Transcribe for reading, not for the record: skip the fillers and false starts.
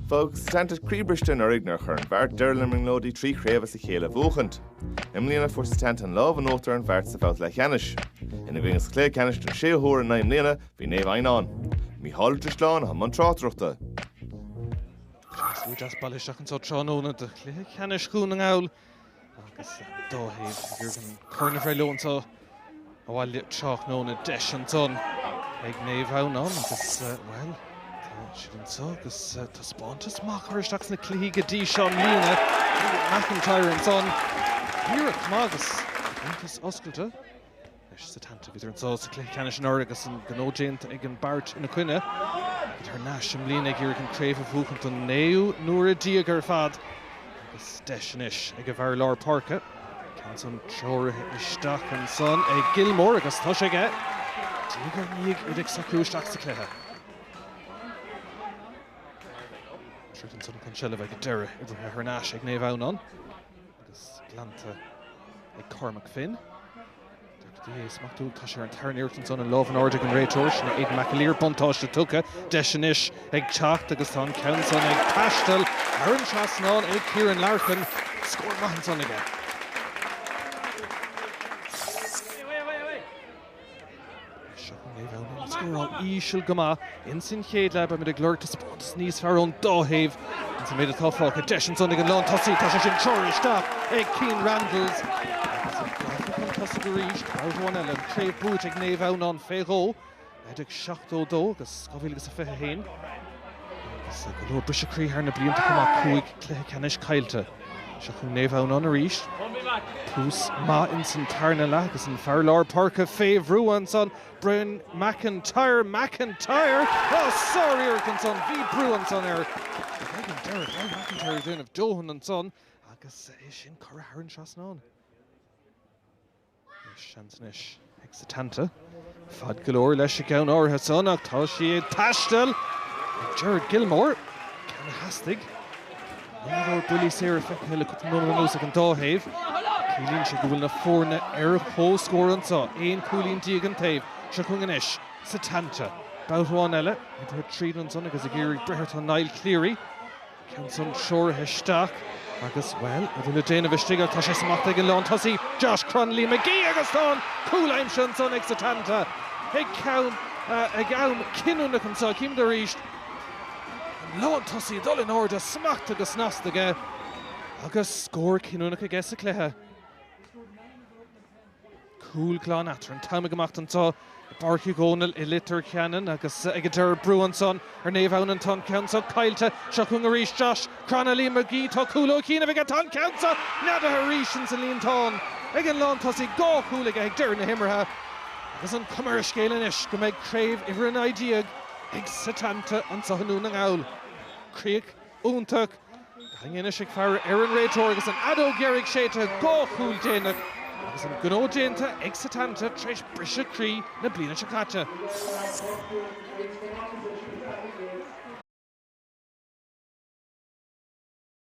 Folks, Setanta Creebrishton or Ignar and Vart Derliming Lodi 3 Cravas a Kela Vuchent. Emiliana for Setanta and Love and Otter and Vart South Ceannais. In a Venus Clay Canish and Sheahor and Naomh Adhamhnáin, Eunan. Mi Halterslán a Montrátrachta. Just Balishach and so Tronona, the Ceannais Ngáll. Agus dóibh Jurgen Carnival and so a while chalk known a dish and son. Ag Naomh Adhamhnáin agus well. Sian so agus tá spántas mácharisteach na Cluiche dí Sean Lína McIntyre and son. Here Magus Antas Oscailte. Setanta vidir an so sa Ceannais an agus an gnódéint ag an bart in a cuine. Her Nash Lína ag an craibh bhuachant an néú nuair a díogar fad. Agus deisnis ag a bhar lár parca. Can son teoir isteach an son ag Gilmore agus tá sé ige. Díogar níag idig sa cúisteach sa cléthe. Trítan son Conchella ag a deire idir her Nash ag Naomh Adhamhnáin. Agus glanta ag Cormac Finn. Yes, Macdú tá sé an tarnéirtan son an Love an Ordig an réitoris na Aidan McAleer buntáiste tucha deisinis ag teacht agus tá ceann son ag taistil Aaron Trasnán ag Kieran Larkin scór maithan son aige. Scór an ísisiil gomá in sin chéad le mid a glúirta spás níos fear ón dóthaibh an sa méad a táfáil a deisin son ag an lán tosaí tá sé sin teoiristeach ag Cian Randalls. Gurís, Báthúin eile, tréimh bút ag Naomh Adhamhnáin féghó, ag 7-2 agus scabhílagus a fithe hain. Agus go leor brise crí ar na blianta chumá cúig Cluiche Ceannais cailte. Se chun Naomh Adhamhnáin a ríist. Pús má in san tarna le agus an fear lár parca féhrú an son Bryn McIntyre. Oh, sorry, Erkin son, bhí brú an son ar. McIntyre dún of Dhún an son agus é sin cur Aaron Trasnán. Ceannais ag Setanta. Fad galore leis a gceann ortha son ach tá sí ag taistil ag Gerard Gilmore. Ceann hastig. Níor bulí séir feice le cwt nóna nús ag an dóthaibh. Cílín sé go bhfuil na fórna ar chó scór an sa. Éon cúlín díag an taobh. Se chun inis. Setanta. Báthúin eile. Idir tríd an son agus a géirí brethart an Niall Cleary. Ceann son seoirthe isteach. Agus, well, a bhfuil a déanamh istigh tá sé smacht ag an lán tosaí Josh Cronley McGee agus tán cúlaim sin son ag Setanta. Ag ceann ag am cinúna chun sa cím de ríist. An lán tosaí dul in orda smacht agus nastage agus scór cinúna ag sa cléthe. Cúl glán atar an taimime gomacht an tá Barciú gónal I litir ceannan agus ag a deir brúan son ar Naomh Adhamhnáin tan ceansa cailte se chun a ríist Josh Cronley McGee tá cúla cína bhí a tan ceansa nada a rísin sa líon tán ag an lán tosaí gá cúla ag deir na himmartha agus an cumar scélan is go méid craibh idir an ideag ag Setanta an sa Dhún nGall. Críoch úntaach hangine sig fear ar an réitor agus an adó geirigh séite gá cúl déanach agus an gnódéanta ag Setanta treis brise crí na bliana se caite.